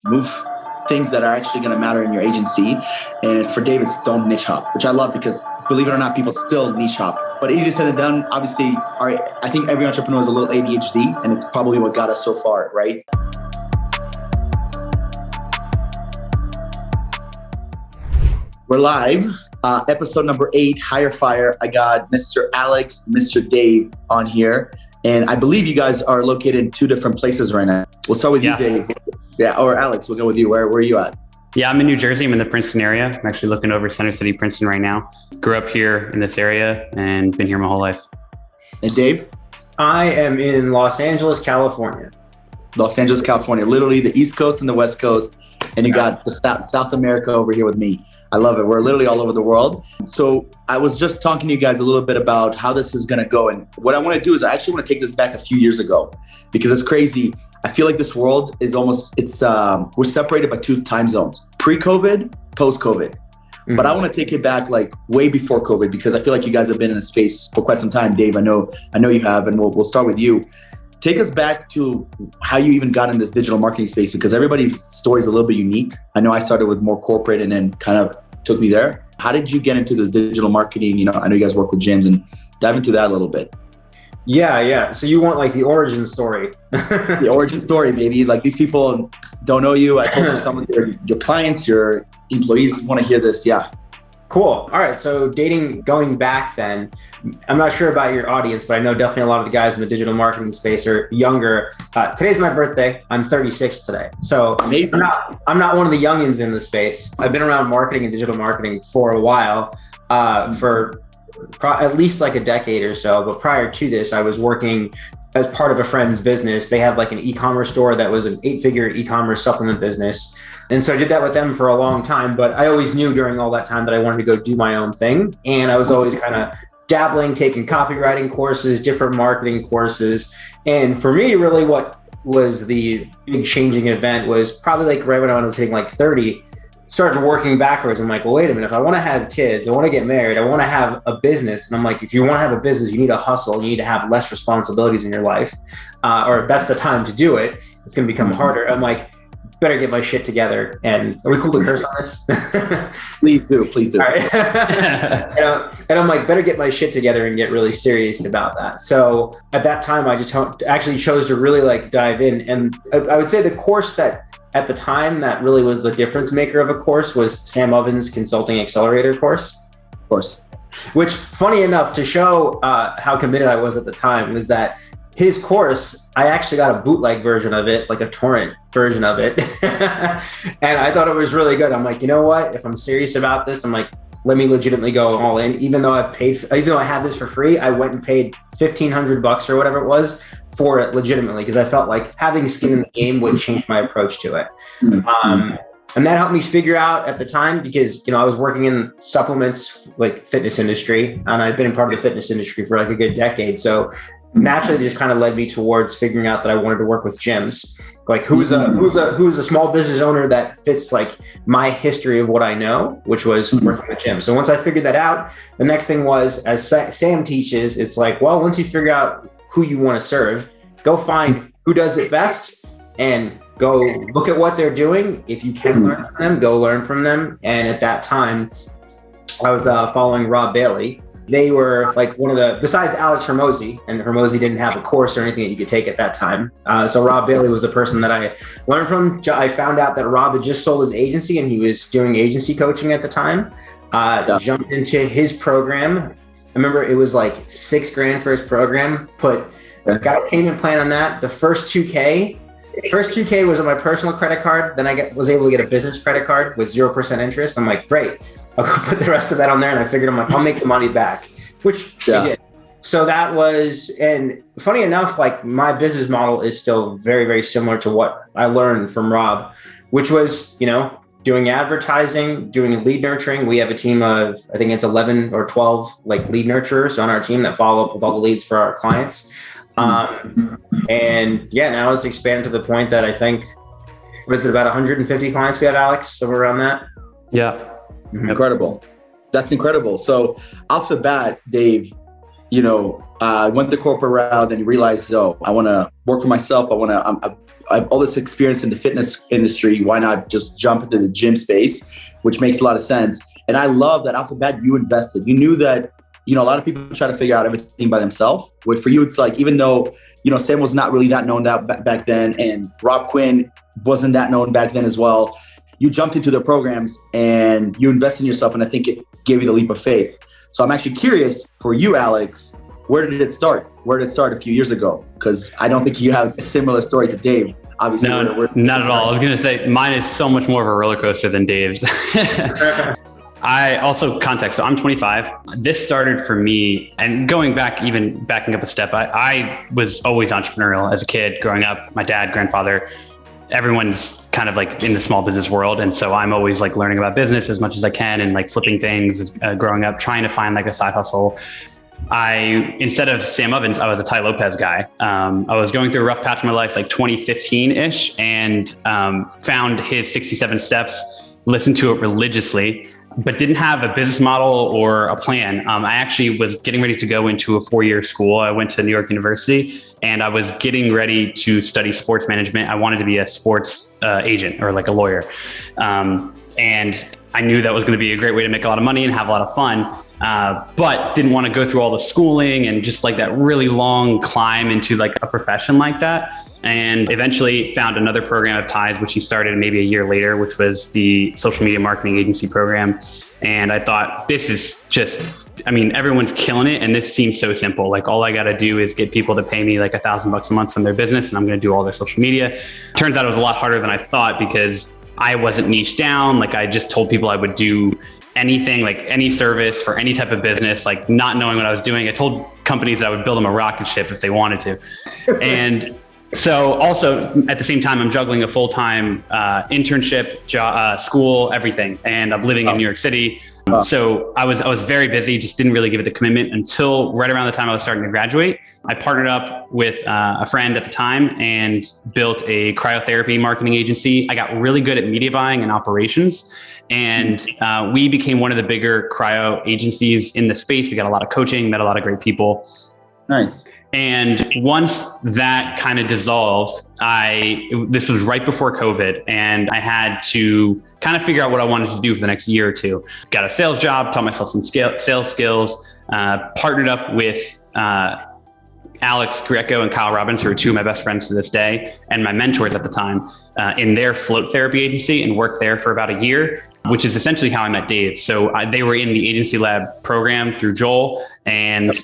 move things that are actually going to matter in your agency. And for Dave, it's don't niche hop, which I love because believe it or not, people still niche hop. But easier said than done. Obviously, I think every entrepreneur has a little ADHD, and it's probably what got us so far, right? We're live. Episode number 8, Hire Fire. I got Mr. Alex, Mr. Dave on here. And I believe you guys are located in 2 different places right now. We'll start with you, Dave. Yeah, or Alex, we'll go with you. Where are you at? Yeah, I'm in New Jersey. I'm in the Princeton area. I'm actually looking over Center City, Princeton right now. Grew up here in this area and been here my whole life. And Dave? I am in Los Angeles, California. Los Angeles, California. Literally the East Coast and the West Coast. And you got the South America over here with me. I love it. We're literally all over the world. So I was just talking to you guys a little bit about how this is going to go. And what I want to do is I actually want to take this back a few years ago because it's crazy. I feel like this world is we're separated by 2 time zones, pre-COVID, post-COVID. Mm-hmm. But I want to take it back like way before COVID because I feel like you guys have been in a space for quite some time. Dave, I know you have, and we'll start with you. Take us back to how you even got in this digital marketing space because everybody's story is a little bit unique. I know I started with more corporate and then kind of took me there. How did you get into this digital marketing? I know you guys work with gyms and dive into that a little bit. Yeah. So you want like the origin story. The origin story, baby. Like these people don't know you. I told you some of your clients, your employees want to hear this. Yeah. Cool. All right. So going back then, I'm not sure about your audience, but I know definitely a lot of the guys in the digital marketing space are younger. Today's my birthday. I'm 36 today. So amazing. I'm not one of the youngins in the space. I've been around marketing and digital marketing for a while, for at least like a decade or so. But prior to this, I was working as part of a friend's business. They had like an e-commerce store that was an 8-figure e-commerce supplement business. And so I did that with them for a long time, but I always knew during all that time that I wanted to go do my own thing. And I was always kind of dabbling, taking copywriting courses, different marketing courses. And for me, really what was the big changing event was probably like right when I was hitting like 30, started working backwards. I'm like, well, wait a minute, if I want to have kids, I want to get married, I want to have a business. And I'm like, if you want to have a business, you need to hustle, you need to have less responsibilities in your life. Or if that's the time to do it, it's going to become harder. I'm like, better get my shit together. And are we cool to curse on this? Please do. All right. And I'm like, better get my shit together and get really serious about that. So at that time, I just actually chose to really like dive in. And I would say the course that at the time that really was the difference maker of a course was Tam Ovens' Consulting Accelerator course. Of course. Which, funny enough, to show how committed I was at the time, was that his course, I actually got a bootleg version of it, like a torrent version of it. And I thought it was really good. I'm like, you know what? If I'm serious about this, I'm like, let me legitimately go all in. Even though I had this for free, I went and paid $1,500 or whatever it was for it legitimately, because I felt like having skin in the game would change my approach to it. And that helped me figure out at the time, because, I was working in supplements, like fitness industry, and I've been in part of the fitness industry for like a good decade. So naturally, just kind of led me towards figuring out that I wanted to work with gyms. Like who's a small business owner that fits like my history of what I know, which was working with gyms. So once I figured that out, the next thing was, as Sam teaches, it's like, well, once you figure out who you want to serve, go find who does it best and go look at what they're doing. If you can learn from them, go learn from them. And at that time, I was following Rob Bailey. They were like besides Alex Hormozi, and Hormozi didn't have a course or anything that you could take at that time. So Rob Bailey was the person that I learned from. I found out that Rob had just sold his agency and he was doing agency coaching at the time. Jumped into his program. I remember it was like $6,000 for his program. Got a payment plan on that. The first 2K was on my personal credit card. Then I was able to get a business credit card with 0% interest. I'm like, great. I'll go put the rest of that on there. And I figured, I'm like, I'll make the money back, which I did. So that was, and funny enough, like my business model is still very, very similar to what I learned from Rob, which was, doing advertising, doing lead nurturing. We have a team of, I think it's 11 or 12 like lead nurturers on our team that follow up with all the leads for our clients. And now it's expanded to the point that I think, was it about 150 clients we have, Alex, somewhere around that? Yeah. Incredible. That's incredible. So off the bat, Dave, went the corporate route and realized, I want to work for myself. I have all this experience in the fitness industry. Why not just jump into the gym space, which makes a lot of sense. And I love that off the bat, you invested. You knew that, a lot of people try to figure out everything by themselves. But for you, it's like, even though, Sam was not really that known back then, and Rob Quinn wasn't that known back then as well, you jumped into their programs and you invested in yourself. And I think it gave you the leap of faith. So I'm actually curious for you, Alex, where did it start? Where did it start a few years ago? Because I don't think you have a similar story to Dave. Obviously, no, not at all. I was going to say mine is so much more of a roller coaster than Dave's. I also context. So I'm 25. This started for me, and backing up a step, I was always entrepreneurial as a kid growing up. My dad, grandfather, everyone's kind of like in the small business world. And so I'm always like learning about business as much as I can and like flipping things growing up, trying to find like a side hustle. Instead of Sam Ovens, I was a Ty Lopez guy. I was going through a rough patch of my life, like 2015-ish, and found his 67 steps, listened to it religiously, but didn't have a business model or a plan. I actually was getting ready to go into a 4-year school. I went to New York University and I was getting ready to study sports management. I wanted to be a sports agent or like a lawyer. And I knew that was going to be a great way to make a lot of money and have a lot of fun. But didn't want to go through all the schooling and just like that really long climb into like a profession like that. And eventually found another program of Ty's, which he started maybe a year later, which was the social media marketing agency program. And I thought, this is just, everyone's killing it. And this seems so simple. Like all I got to do is get people to pay me like $1,000 a month from their business, and I'm going to do all their social media. Turns out it was a lot harder than I thought, because I wasn't niched down. Like I just told people I would do anything, like any service for any type of business, like not knowing what I was doing. I told companies that I would build them a rocket ship if they wanted to. And so also at the same time, I'm juggling a full-time internship, school, everything. And I'm living in New York City. So I was very busy, just didn't really give it the commitment until right around the time I was starting to graduate. I partnered up with a friend at the time and built a cryotherapy marketing agency. I got really good at media buying and operations. And we became one of the bigger cryo agencies in the space. We got a lot of coaching, met a lot of great people. Nice. And once that kind of dissolves, this was right before COVID, and I had to kind of figure out what I wanted to do for the next year or two. Got a sales job, taught myself some sales skills, partnered up with Alex Greco and Kyle Robbins, who are two of my best friends to this day, and my mentors at the time, in their float therapy agency, and worked there for about a year, which is essentially how I met Dave. So they were in the agency lab program through Joel. And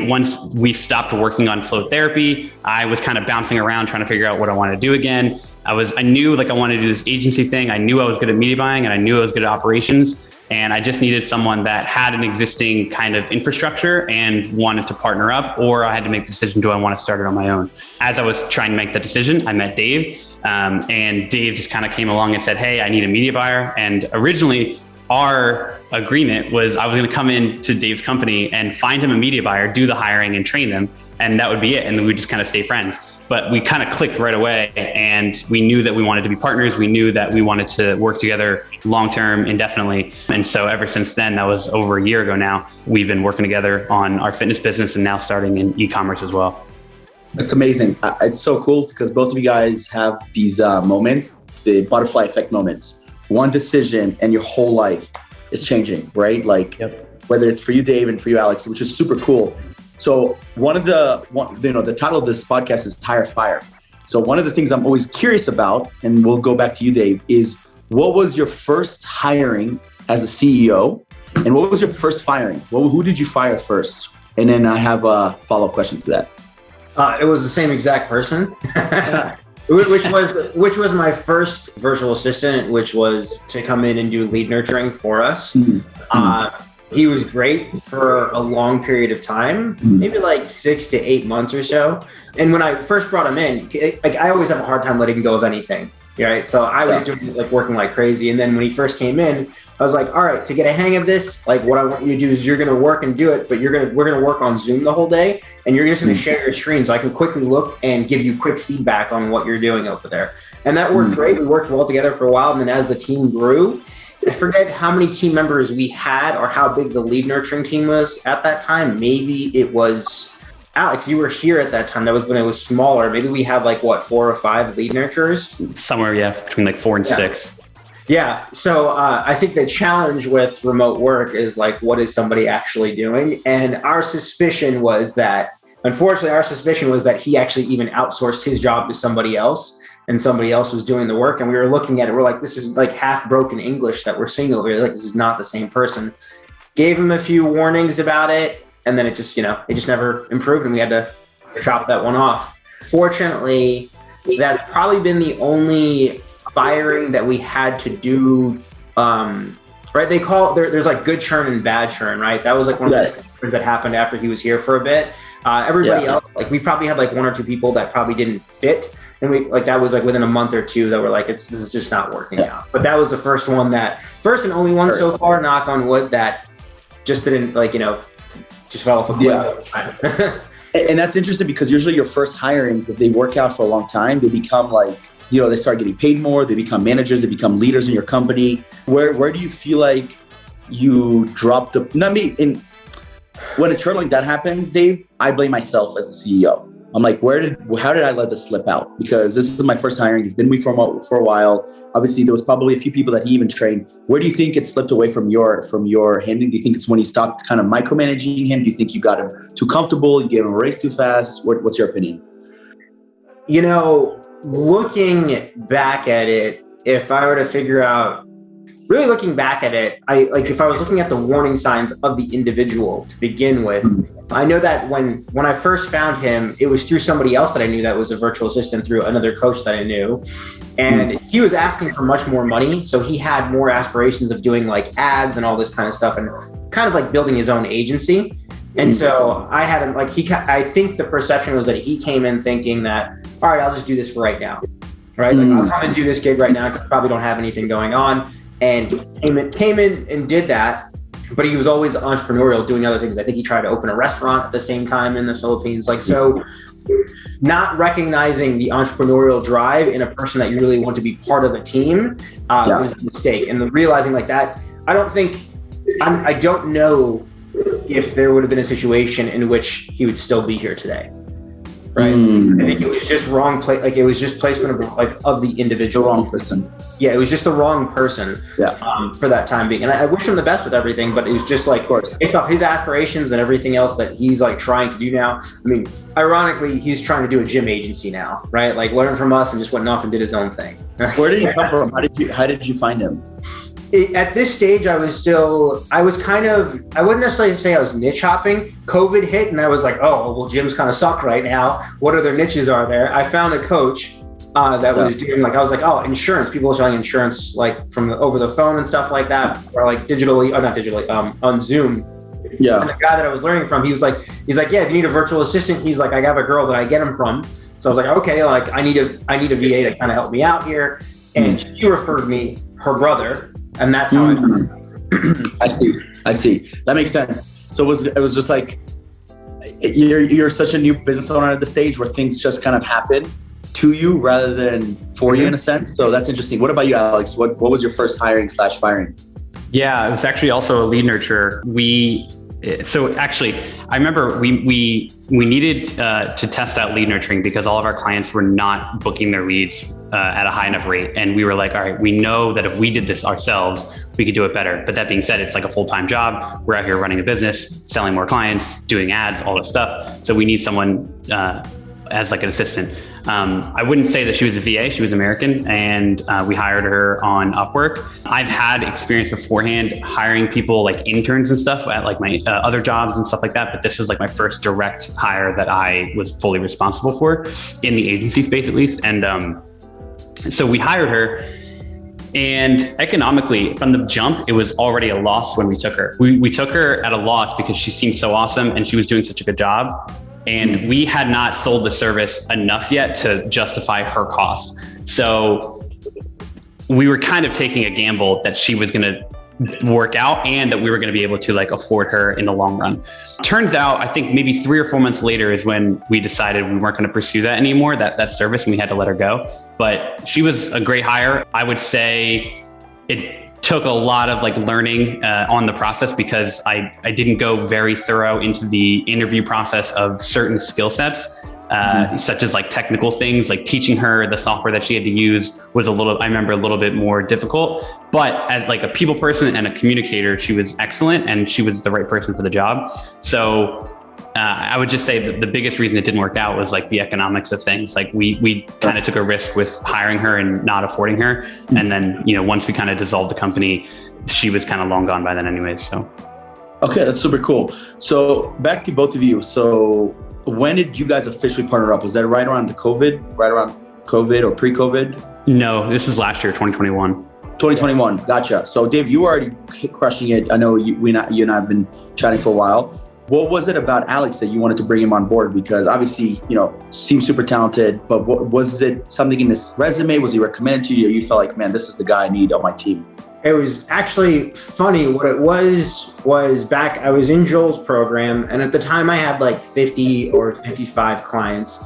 once we stopped working on float therapy, I was kind of bouncing around trying to figure out what I wanted to do again. I knew like I wanted to do this agency thing. I knew I was good at media buying, and I knew I was good at operations. And I just needed someone that had an existing kind of infrastructure and wanted to partner up, or I had to make the decision, do I want to start it on my own? As I was trying to make that decision, I met Dave, and Dave just kind of came along and said, hey, I need a media buyer. And originally our agreement was I was going to come into Dave's company and find him a media buyer, do the hiring and train them. And that would be it. And then we just kind of stay friends. But we kind of clicked right away, and we knew that we wanted to be partners. We knew that we wanted to work together long-term, indefinitely. And so ever since then, that was over a year ago now, we've been working together on our fitness business and now starting in e-commerce as well. That's amazing. It's so cool because both of you guys have these moments, the butterfly effect moments. One decision and your whole life is changing, right? Like whether it's for you, Dave, and for you, Alex, which is super cool. So the title of this podcast is Tire Fire. So one of the things I'm always curious about, and we'll go back to you, Dave, is what was your first hiring as a CEO, and what was your first firing? Who did you fire first? And then I have follow-up questions to that. It was the same exact person, which was my first virtual assistant, which was to come in and do lead nurturing for us. He was great for a long period of time, maybe like 6 to 8 months or so. And when I first brought him in, like I always have a hard time letting go of anything, right? So I was doing like working like crazy. And then when he first came in, I was like, all right, to get a hang of this, like what I want you to do is you're going to work and do it, but we're going to work on Zoom the whole day. And you're just going to share your screen so I can quickly look and give you quick feedback on what you're doing over there. And that worked great. We worked well together for a while. And then as the team grew, I forget how many team members we had or how big the lead nurturing team was at that time. Maybe it was, Alex, you were here at that time. That was when it was smaller. Maybe we had like 4 or 5 lead nurturers. Somewhere, yeah, between like 4 and 6. Yeah. So I think the challenge with remote work is like, what is somebody actually doing? And our suspicion was that, unfortunately, he actually even outsourced his job to somebody else, and somebody else was doing the work. And we were looking at it. We're like, this is like half broken English that we're seeing over here. Like, this is not the same person. Gave him a few warnings about it. And then it just never improved. And we had to chop that one off. Fortunately, that's probably been the only firing that we had to do. Right. They call there's like good churn and bad churn, right? That was like one of the things that happened after he was here for a bit. Everybody else, like we probably had like 1 or 2 people that probably didn't fit. And we like, that was like within a month or 2 that were like, this is just not working out. But that was the first and only one so far, knock on wood, that just didn't just fell off a cliff. And that's interesting because usually your first hirings, if they work out for a long time, they become like, they start getting paid more, they become managers, they become leaders in your company. Where do you feel like you drop when a churn like that happens, Dave, I blame myself as the CEO. I'm like, how did I let this slip out? Because this is my first hiring. He's been with me for a while. Obviously, there was probably a few people that he even trained. Where do you think it slipped away from your handling? Do you think it's when you stopped kind of micromanaging him? Do you think you got him too comfortable? You gave him a raise too fast? What's your opinion? Looking back at it, if I were to figure out, really looking back at it, if I was looking at the warning signs of the individual to begin with, I know that when I first found him, it was through somebody else that I knew that was a virtual assistant, through another coach that I knew. And he was asking for much more money. So he had more aspirations of doing like ads and all this kind of stuff and kind of like building his own agency. And so I had him I think the perception was that he came in thinking that, all right, I'll just do this for right now, right? Like I'll come and do this gig right now because I probably don't have anything going on. And came in and did that, but he was always entrepreneurial, doing other things. I think he tried to open a restaurant at the same time in the Philippines. So not recognizing the entrepreneurial drive in a person that you really want to be part of a team was a mistake. And realizing like that, I don't know if there would have been a situation in which he would still be here today. Right. I think it was just wrong it was just placement of the individual. The wrong person. Yeah, it was just the wrong person for that time being. And I wish him the best with everything, but it was just like based off his aspirations and everything else that he's like trying to do now. I mean, ironically, he's trying to do a gym agency now, right? Like learned from us and just went off and did his own thing. Where did he come from? How did you find him? At this stage, I wouldn't necessarily say I was niche hopping. COVID hit and I was like, oh, well, gyms kind of suck right now. What other niches are there? I found a coach that was doing I was like, oh, insurance. People were selling insurance like from over the phone and stuff like that, or like on Zoom. Yeah. And the guy that I was learning from, he's like, yeah, if you need a virtual assistant, he's like, I have a girl that I get him from. So I was like, okay, like I need a VA to kind of help me out here. And she referred me her brother. And that's how I see. That makes sense. So it was just like, you're such a new business owner at the stage where things just kind of happen to you rather than for you in a sense. So that's interesting. What about you, Alex? What was your first hiring/firing? Yeah, it was actually also a lead nurturer. So actually, I remember we needed to test out lead nurturing because all of our clients were not booking their leads at a high enough rate. And we were like, all right, we know that if we did this ourselves, we could do it better. But that being said, it's like a full-time job. We're out here running a business, selling more clients, doing ads, all this stuff. So we need someone as like an assistant. I wouldn't say that she was a VA, she was American, and we hired her on Upwork. I've had experience beforehand hiring people like interns and stuff at like my other jobs and stuff like that, but this was like my first direct hire that I was fully responsible for in the agency space at least. And so we hired her, and economically from the jump, it was already a loss when we took her. We took her at a loss because she seemed so awesome and she was doing such a good job. And we had not sold the service enough yet to justify her cost. So we were kind of taking a gamble that she was going to work out and that we were going to be able to like afford her in the long run. Turns out, I think maybe 3 or 4 months later is when we decided we weren't going to pursue that anymore, that service, and we had to let her go. But she was a great hire. I would say took a lot of like learning on the process because I didn't go very thorough into the interview process of certain skill sets, such as like technical things. Like teaching her the software that she had to use was I remember a little bit more difficult, but as like a people person and a communicator, she was excellent and she was the right person for the job. So I would just say that the biggest reason it didn't work out was like the economics of things. Like we kind of took a risk with hiring her and not affording her. And then, once we kind of dissolved the company, she was kind of long gone by then anyways. So. Okay, that's super cool. So back to both of you. So when did you guys officially partner up? Was that right around COVID or pre-COVID? No, this was last year, 2021. 2021, gotcha. So Dave, you were already crushing it. I know you and I have been chatting for a while. What was it about Alex that you wanted to bring him on board? Because obviously, seems super talented, but was it something in his resume? Was he recommended to you? Or you felt like, man, this is the guy I need on my team? It was actually funny. What it was back, I was in Joel's program, and at the time I had like 50 or 55 clients.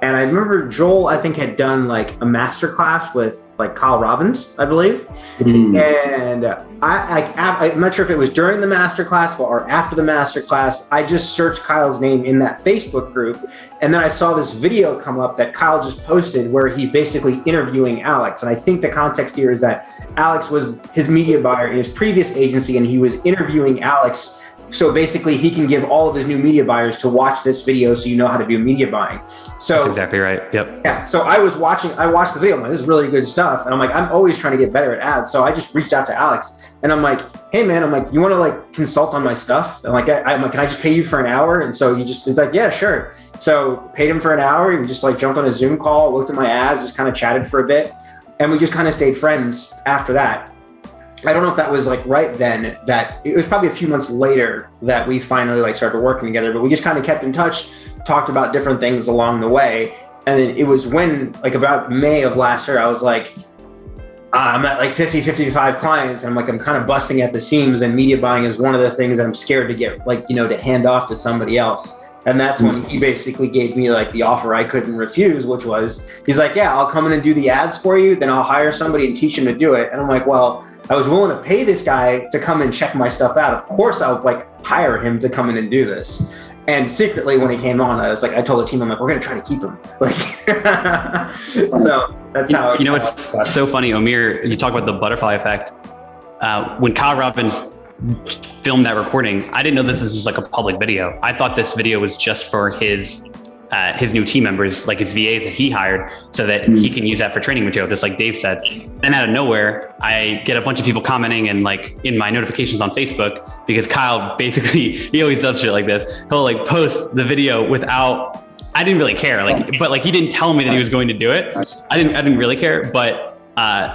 And I remember Joel, I think, had done like a master class with like Kyle Robbins, I believe. And I'm not sure if it was during the master class or after the master class. I just searched Kyle's name in that Facebook group. And then I saw this video come up that Kyle just posted where he's basically interviewing Alex. And I think the context here is that Alex was his media buyer in his previous agency and he was interviewing Alex. So basically he can give all of his new media buyers to watch this video so you know how to do media buying. So that's exactly right. Yep. Yeah. So I watched the video. I'm like, this is really good stuff. And I'm like, I'm always trying to get better at ads. So I just reached out to Alex and I'm like, hey man, you want to like consult on my stuff? And like, I'm like, can I just pay you for an hour? And so he's like, yeah, sure. So paid him for an hour. He just like jumped on a Zoom call, looked at my ads, just kind of chatted for a bit. And we just kind of stayed friends after that. I don't know if that was like right then, that it was probably a few months later that we finally like started working together, but we just kind of kept in touch, talked about different things along the way. And then it was when like about May of last year, I was like, I'm at like 55 clients. And I'm like, I'm kind of busting at the seams, and media buying is one of the things that I'm scared to get like, to hand off to somebody else. And that's when he basically gave me like the offer I couldn't refuse, which was, he's like, yeah, I'll come in and do the ads for you. Then I'll hire somebody and teach him to do it. And I'm like, well, I was willing to pay this guy to come and check my stuff out. Of course, I would like hire him to come in and do this. And secretly, when he came on, I told the team, I'm like, we're going to try to keep him. Like, so that's how. It's so funny, Omir. You talk about the butterfly effect. When Kyle Robbins filmed that recording, I didn't know that this was like a public video. I thought this video was just for his new team members, like his VAs that he hired, so that he can use that for training material, just like Dave said. Then out of nowhere, I get a bunch of people commenting and like in my notifications on Facebook, because Kyle basically, he always does shit like this. He'll like post the video without, I didn't really care, but like he didn't tell me that he was going to do it. I didn't really care, but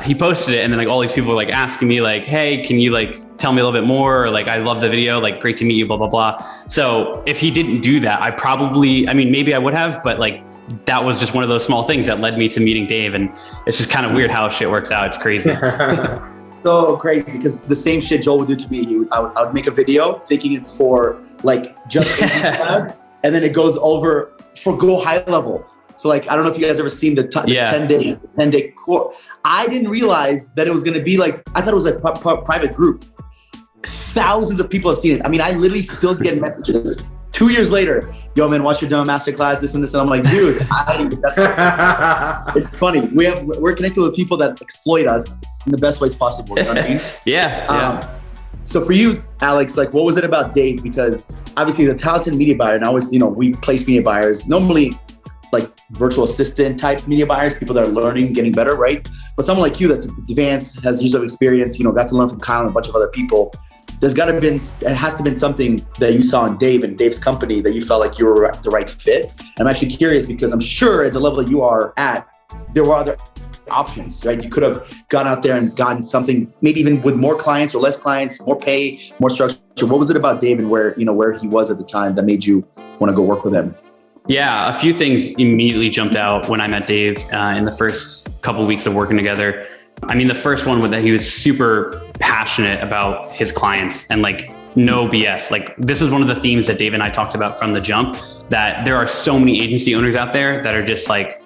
he posted it, and then like all these people were like asking me like, hey, can you like tell me a little bit more? Or, like, I love the video, like, great to meet you, blah, blah, blah. So if he didn't do that, maybe I would have, but like, that was just one of those small things that led me to meeting Dave. And it's just kind of weird how shit works out. It's crazy. So crazy, because the same shit Joel would do to me. I would make a video thinking it's for like just and then it goes over for go high level. So like, I don't know if you guys ever seen the 10-day course. I didn't realize that it was going to be like, I thought it was a private group. Thousands of people have seen it. I mean, I literally still get messages 2 years later. Yo, man, watch your demo masterclass, this and this. And I'm like, dude, it's funny. We're connected with people that exploit us in the best ways possible. You know what I mean? Yeah. So for you, Alex, like, what was it about Dave? Because obviously the talented media buyer, and always, we place media buyers, normally like virtual assistant type media buyers, people that are learning, getting better, right? But someone like you that's advanced, has years of experience, got to learn from Kyle and a bunch of other people. It has to have been something that you saw in Dave and Dave's company that you felt like you were the right fit. I'm actually curious because I'm sure at the level that you are at, there were other options, right? You could have gone out there and gotten something, maybe even with more clients or less clients, more pay, more structure. What was it about Dave and where he was at the time that made you want to go work with him? Yeah, a few things immediately jumped out when I met Dave in the first couple of weeks of working together. I mean, the first one was that he was super passionate about his clients and like no BS. Like, this is one of the themes that Dave and I talked about from the jump, that there are so many agency owners out there that are just like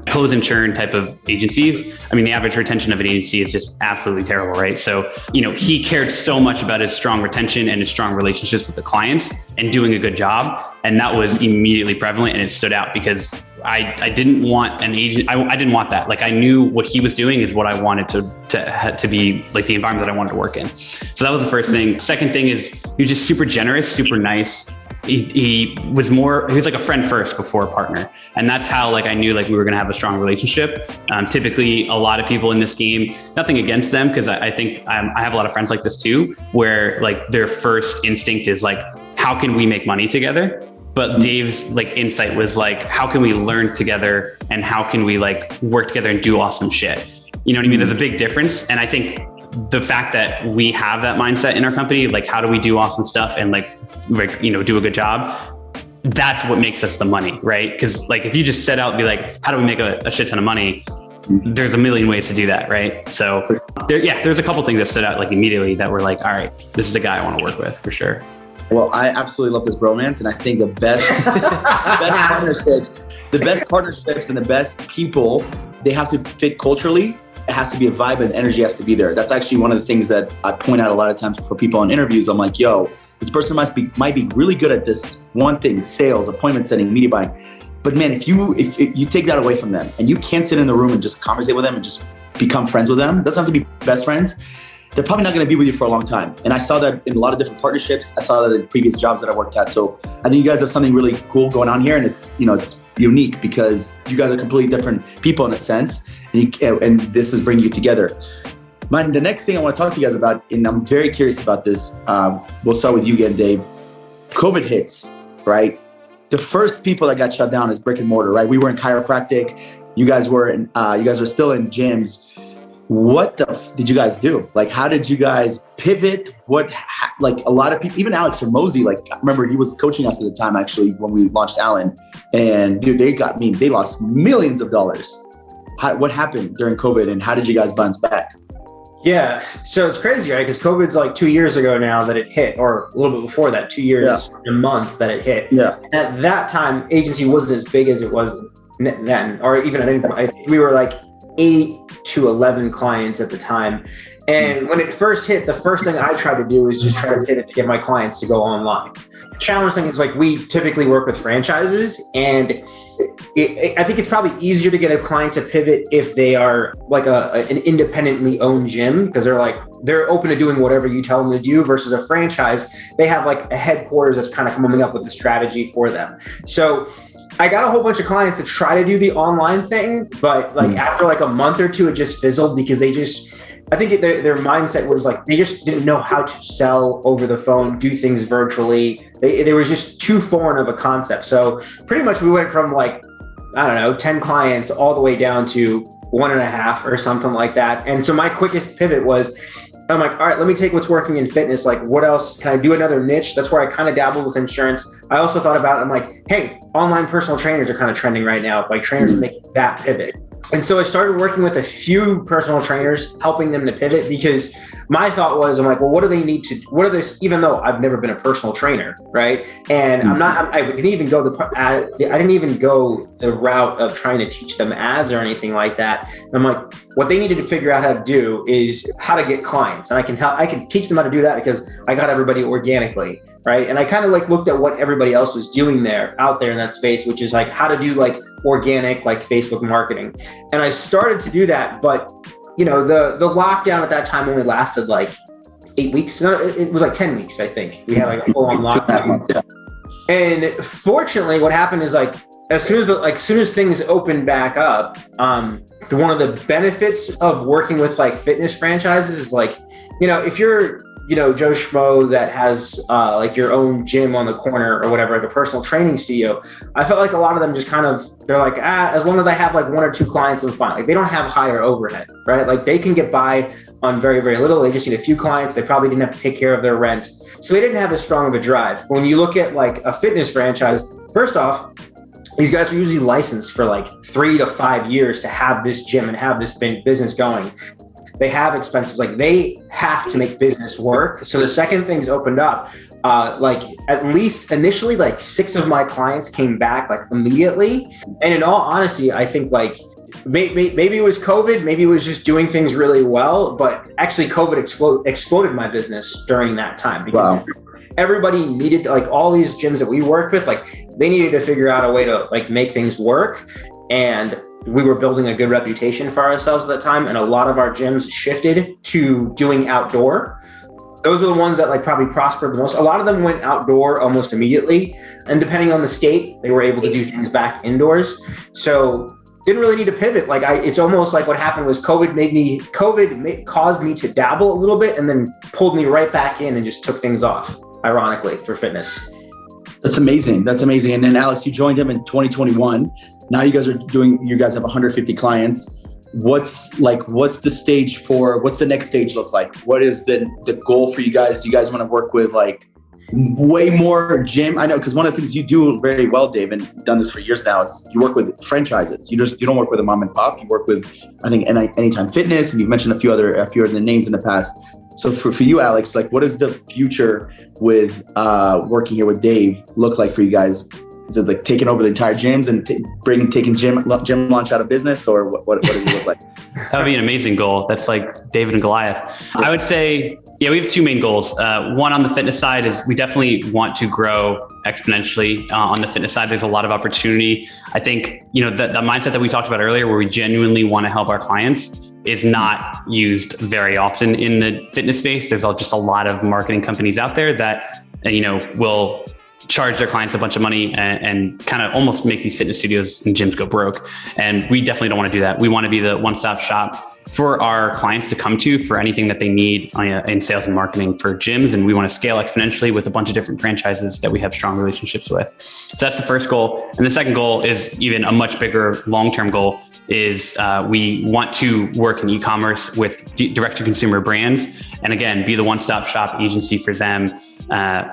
close and churn type of agencies. I mean, the average retention of an agency is just absolutely terrible, right? So, he cared so much about his strong retention and his strong relationships with the clients and doing a good job. And that was immediately prevalent, and it stood out because I didn't want an agent. I didn't want that. Like, I knew what he was doing is what I wanted to be like, the environment that I wanted to work in. So that was the first thing. Second thing is he was just super generous, super nice. He was like a friend first before a partner. And that's how like I knew like we were going to have a strong relationship. Typically a lot of people in this game, nothing against them, because I think I have a lot of friends like this too, where like their first instinct is like, how can we make money together? But Dave's like insight was like, how can we learn together and how can we like work together and do awesome shit? You know what I mean? There's a big difference. And I think the fact that we have that mindset in our company, like how do we do awesome stuff and like do a good job? That's what makes us the money, right? Because like if you just set out and be like, how do we make a shit ton of money? There's a million ways to do that, right? So there's a couple things that stood out like immediately that were like, all right, this is the guy I want to work with for sure. Well, I absolutely love this bromance, and I think the best partnerships and the best people, they have to fit culturally. It has to be a vibe, and energy has to be there. That's actually one of the things that I point out a lot of times for people in interviews. I'm like, yo, this person might be really good at this one thing, sales, appointment setting, media buying. But man, if you take that away from them and you can't sit in the room and just conversate with them and just become friends with them, doesn't have to be best friends. They're probably not going to be with you for a long time. And I saw that in a lot of different partnerships. I saw that in previous jobs that I worked at. So I think you guys have something really cool going on here, and it's unique because you guys are completely different people in a sense, and this is bringing you together. The next thing I want to talk to you guys about, and I'm very curious about this. We'll start with you again, Dave. COVID hits, right? The first people that got shut down is brick and mortar, right? We were in chiropractic. You guys were still in gyms. What did you guys do? Like, how did you guys pivot? Like a lot of people, even Alex Hormozy, like I remember he was coaching us at the time actually when we launched Allen, and dude, they lost millions of dollars. What happened during COVID, and how did you guys bounce back? Yeah, so it's crazy, right? Because COVID's like 2 years ago now that it hit, or a little bit before that, 2 years and a month that it hit. Yeah. And at that time, agency wasn't as big as it was then, or even at any point. We were like 8 to 11 clients at the time. And when it first hit, the first thing I tried to do is just try to pivot to get my clients to go online. The challenge thing is like we typically work with franchises, and I think it's probably easier to get a client to pivot if they are like an independently owned gym, because they're open to doing whatever you tell them to do, versus a franchise. They have like a headquarters that's kind of coming up with a strategy for them. So I got a whole bunch of clients that try to do the online thing, but like after like a month or two, it just fizzled because I think their mindset was like, they just didn't know how to sell over the phone, do things virtually. They was just too foreign of a concept. So pretty much we went from like, 10 clients all the way down to 1.5 or something like that. And so my quickest pivot was, I'm like, all right, let me take what's working in fitness. Like, what else can I do? Another niche? That's where I kind of dabbled with insurance. I also thought about it. I'm like, hey, online personal trainers are kind of trending right now. Like, trainers are making that pivot. And so I started working with a few personal trainers, helping them to pivot, because my thought was, I'm like, well, what do they need to, what are this, even though I've never been a personal trainer, right? And I didn't even go the route of trying to teach them ads or anything like that. And I'm like, what they needed to figure out how to do is how to get clients. And I can teach them how to do that because I got everybody organically, right? And I kind of like looked at what everybody else was doing out there in that space, which is like how to do like organic, like Facebook marketing. And I started to do that, but the lockdown at that time only lasted like 8 weeks. No, it was like 10 weeks, I think. We had like a full-on lockdown. And fortunately, what happened is like, as soon as things opened back up, one of the benefits of working with like fitness franchises is like, if you're, Joe Schmo that has like your own gym on the corner or whatever, like a personal training studio, I felt like a lot of them just they're like, as long as I have like 1 or 2 clients, I'm fine. Like they don't have higher overhead, right? Like they can get by on very, very little. They just need a few clients. They probably didn't have to take care of their rent. So they didn't have as strong of a drive. When you look at like a fitness franchise, first off, these guys are usually licensed for like 3 to 5 years to have this gym and have this business going. They have expenses, like they have to make business work. So the second things opened up, like at least initially, like 6 of my clients came back like immediately. And in all honesty, I think like maybe it was COVID, maybe it was just doing things really well, but actually COVID exploded my business during that time because everybody needed, like all these gyms that we worked with, like they needed to figure out a way to like make things work. And we were building a good reputation for ourselves at the time. And a lot of our gyms shifted to doing outdoor. Those are the ones that like probably prospered the most. A lot of them went outdoor almost immediately. And depending on the state, they were able to do things back indoors. So didn't really need to pivot. Like it's almost like what happened was COVID caused me to dabble a little bit and then pulled me right back in and just took things off, ironically, for fitness. That's amazing. That's amazing. And then Alex, you joined him in 2021. Now you guys have 150 clients. What's the next stage look like? What is the goal for you guys? Do you guys want to work with like way more gym? I know, because one of the things you do very well, Dave, and you've done this for years now, is you work with franchises. You don't work with a mom and pop. You work with, I think, Anytime Fitness, and you've mentioned a few other names in the past. So for you, Alex, like what does the future with working here with Dave look like for you guys? Is it like taking over the entire gyms and taking gym launch out of business, or what does it look like? That would be an amazing goal. That's like David and Goliath. I would say, yeah, we have 2 main goals. One on the fitness side is we definitely want to grow exponentially. On the fitness side, there's a lot of opportunity. I think, the mindset that we talked about earlier, where we genuinely want to help our clients, is not used very often in the fitness space. There's just a lot of marketing companies out there that, will charge their clients a bunch of money and kind of almost make these fitness studios and gyms go broke. And we definitely don't want to do that. We want to be the one-stop shop for our clients to come to for anything that they need in sales and marketing for gyms. And we want to scale exponentially with a bunch of different franchises that we have strong relationships with. So that's the first goal. And the second goal is even a much bigger long-term goal, is we want to work in e-commerce with direct-to-consumer brands. And again, be the one-stop shop agency for them,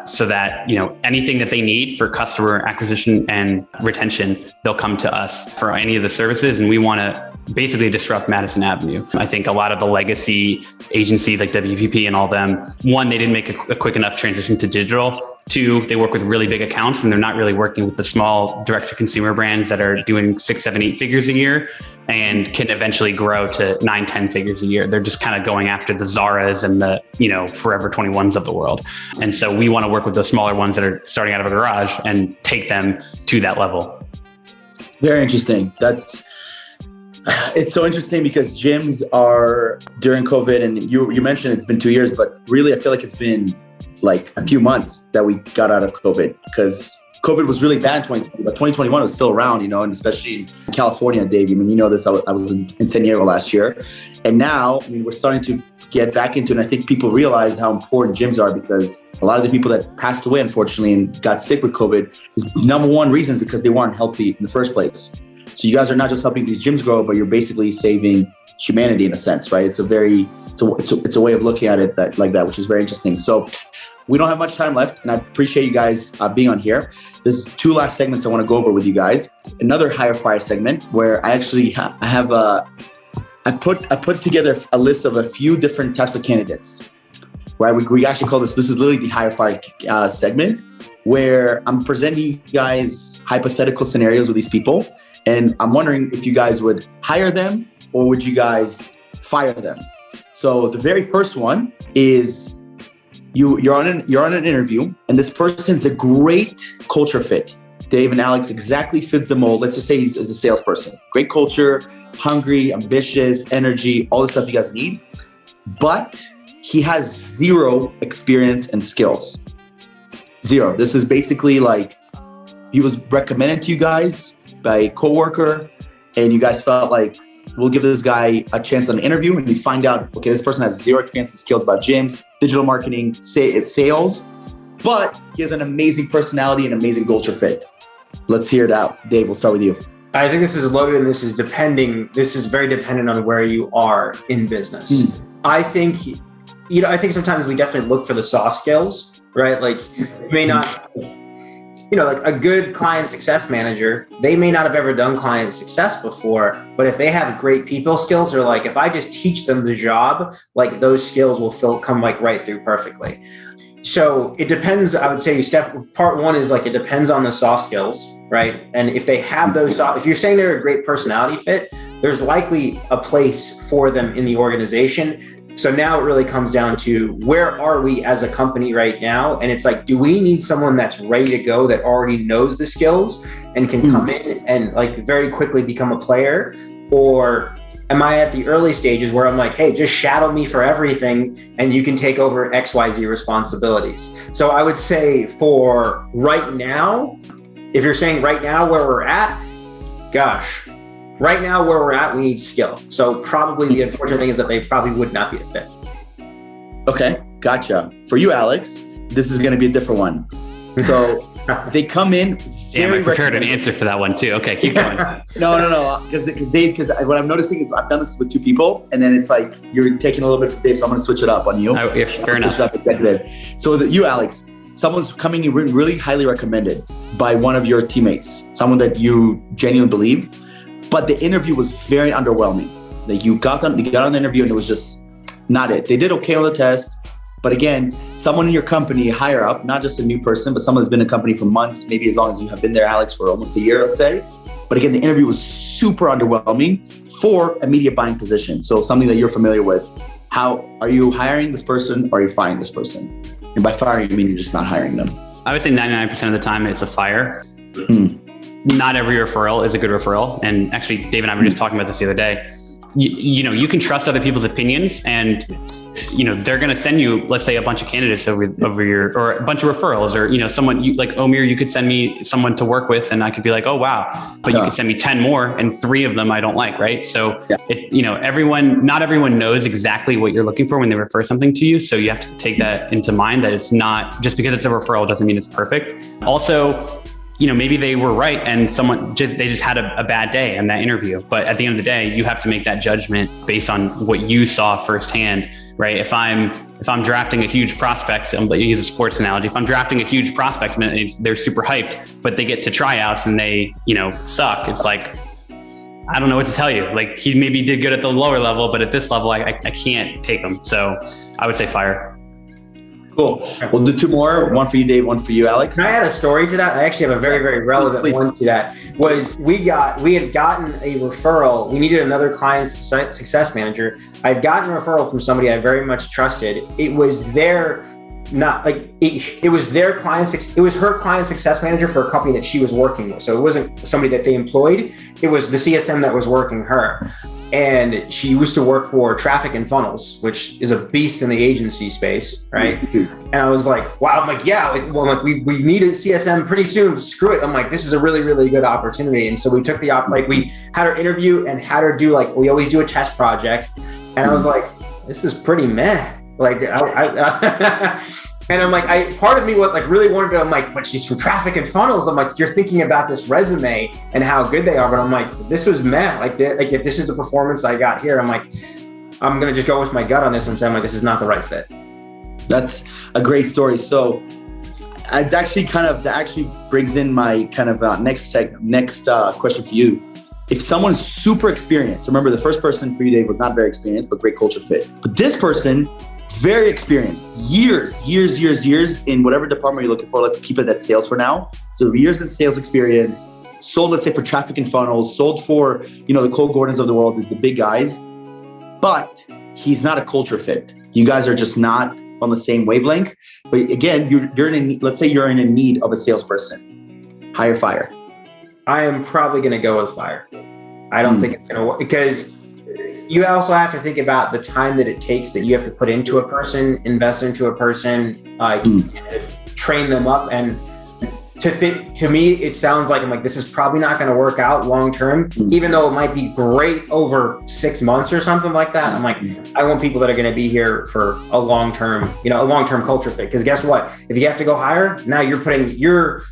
so that, anything that they need for customer acquisition and retention, they'll come to us for any of the services. And we want to basically disrupt Madison Avenue. I think a lot of the legacy agencies like WPP and all them, one, they didn't make a quick enough transition to digital. 2, they work with really big accounts and they're not really working with the small direct-to-consumer brands that are doing 6, 7, 8 figures a year and can eventually grow to 9, 10 figures a year. They're just kind of going after the Zaras and the, Forever 21s of the world. And so we want to work with the smaller ones that are starting out of a garage and take them to that level. Very interesting. It's so interesting because gyms are during COVID, and you mentioned it's been 2 years, but really I feel like it's been like a few months that we got out of COVID, because COVID was really bad in 2020, but 2021 was still around, and especially in California, Dave, this, I was in San Diego last year. And now, we're starting to get back into, and I think people realize how important gyms are, because a lot of the people that passed away, unfortunately, and got sick with COVID, is number one reason is because they weren't healthy in the first place. So you guys are not just helping these gyms grow, but you're basically saving humanity in a sense, right? It's a way of looking at it like that, which is very interesting. So we don't have much time left, and I appreciate you guys being on here. There's 2 last segments I want to go over with you guys. Another higher fire segment where I actually I put together a list of a few different types of candidates. Right, we actually call this is literally the higher fire segment, where I'm presenting you guys hypothetical scenarios with these people. And I'm wondering if you guys would hire them or would you guys fire them? So the very first one is you're on an interview, and this person's a great culture fit. Dave and Alex exactly fits the mold. Let's just say he's a salesperson. Great culture, hungry, ambitious, energy, all the stuff you guys need. But he has 0 experience and skills. 0. This is basically like he was recommended to you guys by a coworker, and you guys felt like, we'll give this guy a chance on an interview, and you find out, okay, this person has 0 experience and skills about gyms, digital marketing, sales, but he has an amazing personality and amazing culture fit. Let's hear it out. Dave, we'll start with you. I think this is loaded, and this is very dependent on where you are in business. I think sometimes we definitely look for the soft skills, right? Like you may not, like a good client success manager, they may not have ever done client success before, but if they have great people skills, or like, if I just teach them the job, like those skills will come like right through perfectly. So it depends. I would say part one is like, it depends on the soft skills, right? And if they have those, if you're saying they're a great personality fit, there's likely a place for them in the organization. So now it really comes down to, where are we as a company right now? And it's like, do we need someone that's ready to go, that already knows the skills and can come in and like very quickly become a player? Or am I at the early stages where I'm like, hey, just shadow me for everything and you can take over XYZ responsibilities? So I would say for right now, if you're saying right now where we're at, gosh, right now where we're at, we need skill. So probably the unfortunate thing is that they probably would not be a fit. Okay, gotcha. For you, Alex, this is going to be a different one. So they come in. Damn, I prepared an answer for that one too. Okay, keep going. No. Because what I'm noticing is I've done this with two people, and then it's like you're taking a little bit from Dave, so I'm going to switch it up on you. Oh, yeah, fair enough. So you, Alex, someone's coming in really highly recommended by one of your teammates, someone that you genuinely believe, but the interview was very underwhelming. Like you got on the interview and it was just not it. They did okay on the test, but again, someone in your company higher up, not just a new person, but someone who's been in a company for months, maybe as long as you have been there, Alex, for almost a year, let's say. But again, the interview was super underwhelming for a media buying position. So something that you're familiar with. How are you hiring this person, or are you firing this person? And by firing, you mean you're just not hiring them? I would say 99% of the time it's a fire. Not every referral is a good referral. And actually, Dave and I were just talking about this the other day. You can trust other people's opinions, and they're going to send you, let's say, a bunch of candidates over your, or a bunch of referrals, or someone like Omir, you could send me someone to work with, and I could be like, oh wow, but you could send me 10 more, and 3 of them I don't like, right? So not everyone knows exactly what you're looking for when they refer something to you. So you have to take that into mind, that it's not just because it's a referral doesn't mean it's perfect. Also, maybe they were right and they just had a bad day in that interview. But at the end of the day, you have to make that judgment based on what you saw firsthand, right? If I'm drafting a huge prospect, I'm going to use a sports analogy. If I'm drafting a huge prospect and they're super hyped, but they get to tryouts and they, suck, it's like, I don't know what to tell you. Like, he maybe did good at the lower level, but at this level, I can't take them. So I would say fire. Cool. We'll do 2 more. One for you, Dave. One for you, Alex. Can I add a story to that? I actually have a very, very relevant one to that. We had gotten a referral. We needed another client success manager. I'd gotten a referral from somebody I very much trusted. It was their it was her client success manager for a company that she was working with. So it wasn't somebody that they employed. It was the CSM that was working her. And she used to work for Traffic and Funnels, which is a beast in the agency space, right? And I was like, wow, I'm like, yeah, we need a CSM pretty soon. Screw it. I'm like, this is a really, really good opportunity. And so we took we had her interview and had her do, we always do a test project. And I was like, this is pretty meh. And I'm like, part of me really wanted to, I'm like, but she's from Traffic and Funnels. I'm like, you're thinking about this resume and how good they are. But I'm like, this was meh. If this is the performance I got here, I'm like, I'm going to just go with my gut on this and say, I'm like, this is not the right fit. That's a great story. So it's actually that actually brings in my kind of next question for you. If someone's super experienced, remember the first person for you, Dave, was not very experienced, but great culture fit. But this person, very experienced, years in whatever department you're looking for. Let's keep it at sales for now. So years in sales experience, sold, let's say, for Traffic and Funnels, sold for, the Cole Gordons of the world, the big guys, but he's not a culture fit. You guys are just not on the same wavelength. But again, let's say you're in a need of a salesperson. Hire, fire. I am probably going to go with fire. I don't think it's going to work, because you also have to think about the time that it takes that you have to put into a person, invest into a person, train them up. And to me, it sounds like, I'm like, this is probably not going to work out long term, even though it might be great over 6 months or something like that. I'm like, I want people that are going to be here for a long-term culture fit. Because guess what? If you have to go hire, now you're putting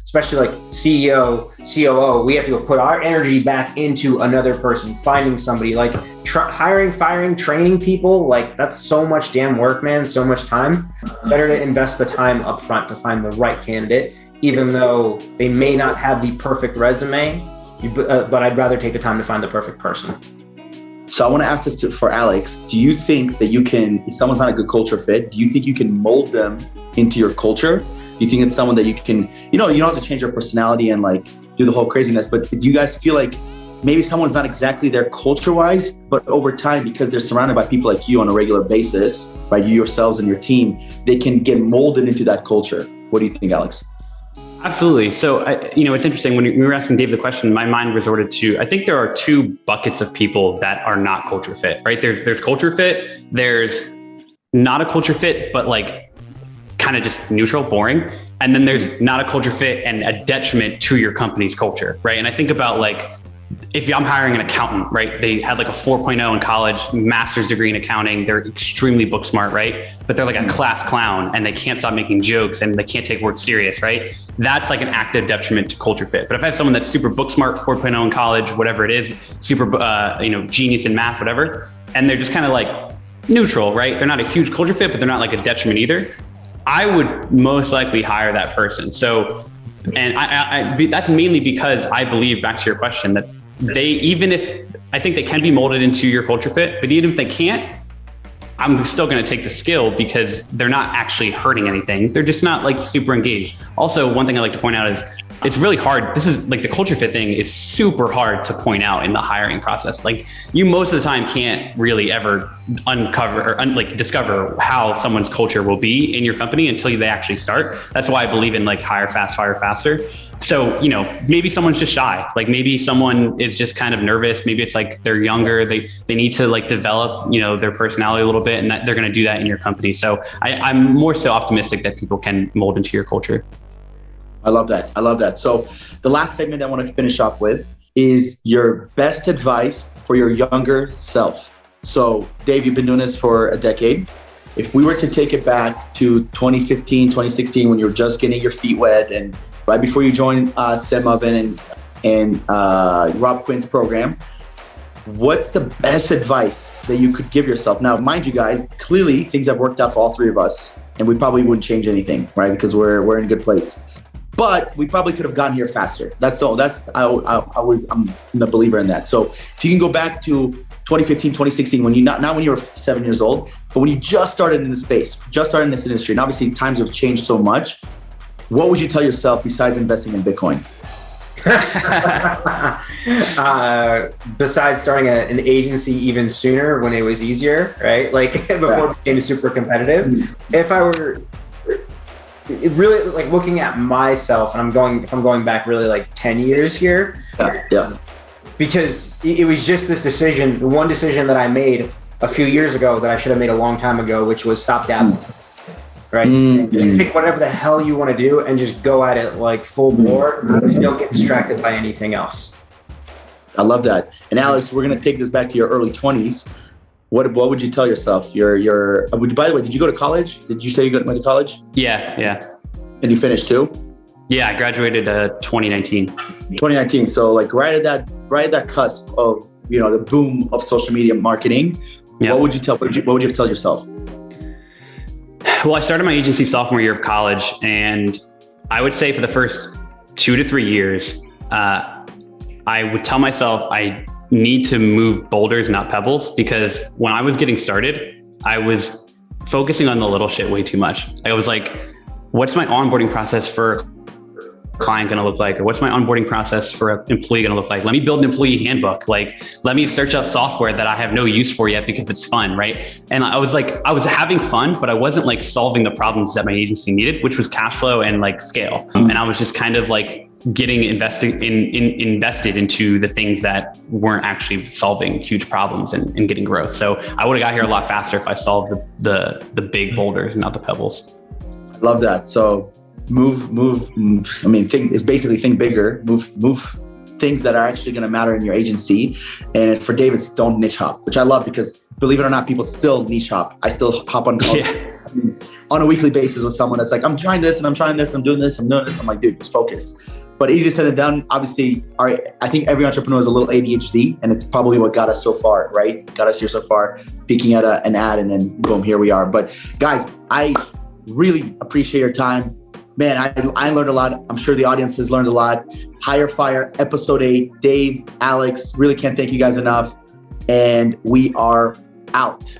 especially like CEO, COO, we have to go put our energy back into another person, finding somebody, like hiring, firing, training people. Like, that's so much damn work, man. So much time. Better to invest the time up front to find the right candidate, even though they may not have the perfect resume, but I'd rather take the time to find the perfect person. So I want to ask this for Alex. Do you think that if someone's not a good culture fit, do you think you can mold them into your culture? Do you think it's someone that you can, you don't have to change your personality and like do the whole craziness, but do you guys feel like maybe someone's not exactly there culture-wise, but over time, because they're surrounded by people like you on a regular basis, right? You yourselves and your team, they can get molded into that culture. What do you think, Alex? Absolutely. So, it's interesting when we were asking Dave the question, my mind resorted to, I think there are two buckets of people that are not culture fit, right? There's culture fit, there's not a culture fit, but like kind of just neutral, boring. And then there's not a culture fit and a detriment to your company's culture, right? And I think about like, if I'm hiring an accountant, right? They had like a 4.0 in college, master's degree in accounting. They're extremely book smart, right? But they're like a class clown and they can't stop making jokes and they can't take work serious, right? That's like an active detriment to culture fit. But if I have someone that's super book smart, 4.0 in college, whatever it is, super, genius in math, whatever, and they're just kind of like neutral, right? They're not a huge culture fit, but they're not like a detriment either. I would most likely hire that person. So, and that's mainly because I believe, back to your question, that I think they can be molded into your culture fit, but even if they can't, I'm still going to take the skill because they're not actually hurting anything. They're just not like super engaged. Also, one thing I like to point out is it's really hard. This is like the culture fit thing is super hard to point out in the hiring process. Like you most of the time can't really ever uncover or discover how someone's culture will be in your company until they actually start. That's why I believe in like hire fast, fire faster. So, maybe someone's just shy. Like maybe someone is just kind of nervous. Maybe it's like they're younger. They need to like develop, their personality a little bit, and that they're going to do that in your company. So I'm more so optimistic that people can mold into your culture. I love that. So the last segment I want to finish off with is your best advice for your younger self. So Dave, you've been doing this for a decade. If we were to take it back to 2015, 2016, when you were just getting your feet wet and right before you joined Sam Oven and Rob Quinn's program, what's the best advice that you could give yourself? Now, mind you guys, clearly things have worked out for all three of us and we probably wouldn't change anything, right? Because we're in a good place. But we probably could have gotten here faster. I'm a believer in that. So if you can go back to 2015, 2016, when not when you were 7 years old, but when you just started in this space, just started in this industry, and obviously times have changed so much, what would you tell yourself besides investing in Bitcoin? Besides starting an agency even sooner when it was easier, right? Like before it became super competitive. If I were really like looking at myself, and if I'm going back really like 10 years here, because it was just this decision, the one decision that I made a few years ago that I should have made a long time ago, which was stop dabbling, right? Just pick whatever the hell you want to do and just go at it like full bore and don't get distracted by anything else. I love that. And Alex, we're going to take this back to your early 20s. What would you tell yourself? By the way, did you go to college? Did you say you went to college? Yeah. And you finished too? Yeah, I graduated 2019. 2019. So like right at that cusp of the boom of social media marketing. Yeah. What would you tell yourself? Well, I started my agency sophomore year of college, and I would say for the first 2 to 3 years, I would tell myself I need to move boulders, not pebbles, because when I was getting started, I was focusing on the little shit way too much. I was like, what's my onboarding process for a client going to look like? Or what's my onboarding process for an employee going to look like? Let me build an employee handbook. Like, let me search up software that I have no use for yet because it's fun, right? And I was having fun, but I wasn't like solving the problems that my agency needed, which was cash flow and like scale. And I was just kind of like getting invested into the things that weren't actually solving huge problems and getting growth. So I would have got here a lot faster if I solved the big boulders, not the pebbles. I love that. So move. I mean, think bigger, move things that are actually going to matter in your agency. And for David, don't niche hop, which I love because believe it or not, people still niche hop. I still hop on calls on a weekly basis with someone that's like, I'm trying this and I'm trying this, I'm doing this, I'm doing this. I'm like, dude, just focus. But easier said than done. Obviously, I think every entrepreneur has a little ADHD, and it's probably what got us so far, right? Got us here so far, peeking at an ad, and then boom, here we are. But guys, I really appreciate your time. Man, I learned a lot. I'm sure the audience has learned a lot. Hire Fire, episode 8. Dave, Alex, really can't thank you guys enough. And we are out.